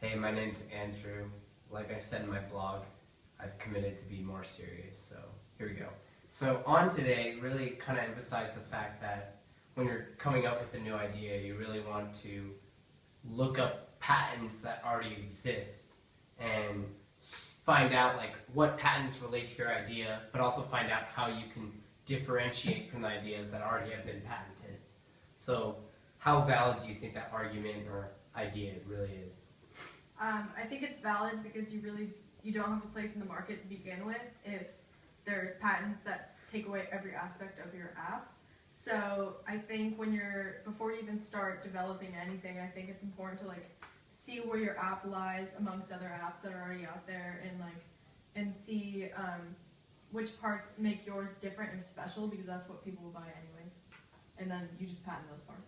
Hey, my name's Andrew. Like I said in my blog, I've committed to be more serious, so here we go. So on today, really kind of emphasize the fact that when you're coming up with a new idea, you really want to look up patents that already exist and find out like what patents relate to your idea, but also find out how you can differentiate from the ideas that already have been patented. So how valid do you think that argument or idea really is? I think it's valid because you don't have a place in the market to begin with if there's patents that take away every aspect of your app. So I think before you even start developing anything, I think it's important to see where your app lies amongst other apps that are already out there and see which parts make yours different and special, because that's what people will buy anyways. And then you just patent those parts.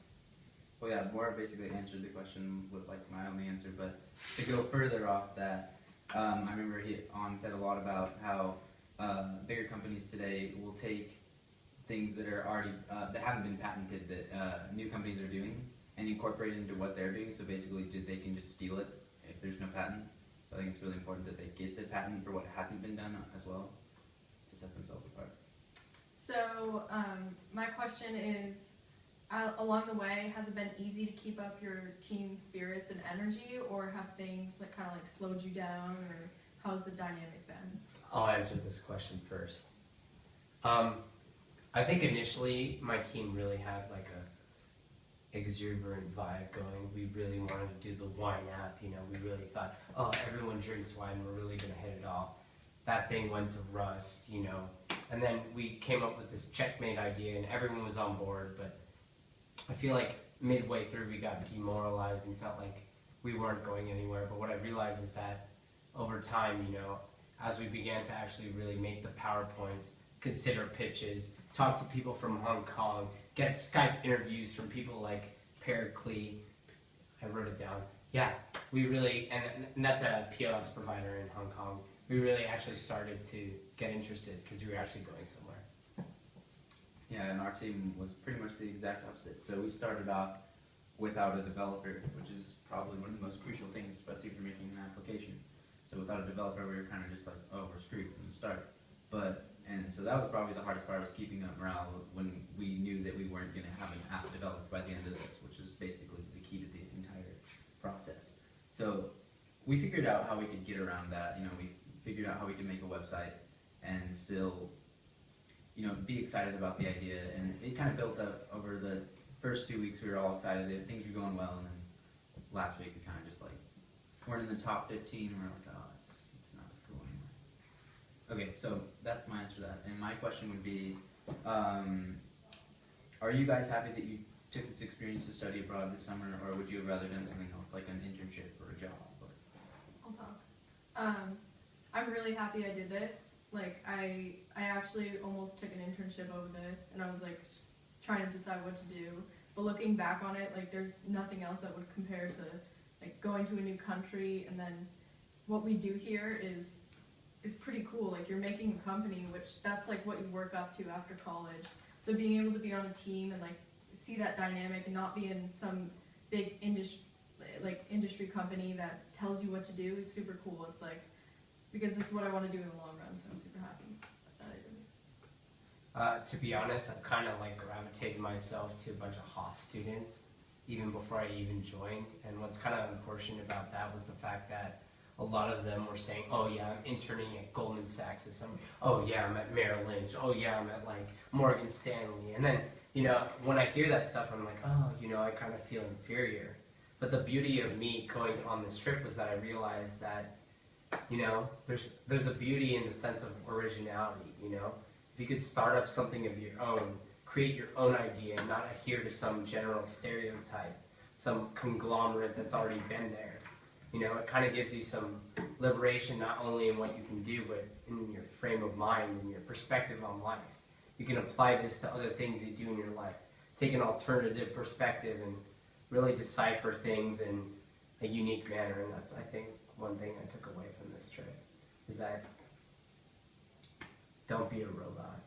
Well, yeah, Maura basically answered the question with my only answer, but to go further off that, I remember he said a lot about how bigger companies today will take things that are already that haven't been patented that new companies are doing and incorporate it into what they're doing. So basically, they can just steal it if there's no patent. So I think it's really important that they get the patent for what hasn't been done as well to set themselves apart. So my question is, along the way, has it been easy to keep up your team spirits and energy, or have things kind of slowed you down, or how's the dynamic been? I'll answer this question first. I think initially my team really had like a exuberant vibe going. We really wanted to do the wine app, we really thought, oh, everyone drinks wine, we're really gonna hit it off. That thing went to rust, and then we came up with this Checkmate idea and everyone was on board, but I feel like midway through we got demoralized and felt like we weren't going anywhere. But what I realized is that over time, as we began to actually really make the PowerPoints, consider pitches, talk to people from Hong Kong, get Skype interviews from people like Pericles, I wrote it down. Yeah, we really, and that's a POS provider in Hong Kong, we really actually started to get interested because we were actually going somewhere. Yeah, and our team was pretty much the exact opposite. So we started off without a developer, which is probably one of the most crucial things, especially if you're making an application. So without a developer, we were kind of just like, oh, we're screwed from the start. And so that was probably the hardest part, was keeping up morale when we knew that we weren't going to have an app developed by the end of this, which is basically the key to the entire process. So we figured out how we could get around that. We figured out how we could make a website and still be excited about the idea, and it kind of built up over the first 2 weeks. We were all excited, things were going well, and then last week we kind of just weren't in the top 15, and we're like, oh, it's not as cool anymore. Okay, so that's my answer to that, and my question would be, are you guys happy that you took this experience to study abroad this summer, or would you have rather done something else, like an internship or a job? I'll talk. I'm really happy I did this. I actually almost took an internship over this, and I was trying to decide what to do. But looking back on it, there's nothing else that would compare to going to a new country, and then what we do here is pretty cool. You're making a company, which that's what you work up to after college. So being able to be on a team and see that dynamic and not be in some big industry company that tells you what to do is super cool. It's because this is what I want to do in the long run, so I'm super happy that I did this. To be honest, I've kind of gravitated myself to a bunch of Haas students even before I even joined, and what's kind of unfortunate about that was the fact that a lot of them were saying, oh yeah, I'm interning at Goldman Sachs this summer, oh yeah, I'm at Merrill Lynch, oh yeah, I'm at Morgan Stanley, and then when I hear that stuff, I'm like, oh, I kind of feel inferior. But the beauty of me going on this trip was that I realized that there's a beauty in the sense of originality, If you could start up something of your own, create your own idea, and not adhere to some general stereotype, some conglomerate that's already been there. It kind of gives you some liberation, not only in what you can do, but in your frame of mind and your perspective on life. You can apply this to other things you do in your life. Take an alternative perspective and really decipher things in a unique manner, and that's, I think, one thing I took away from this trip, is that don't be a robot.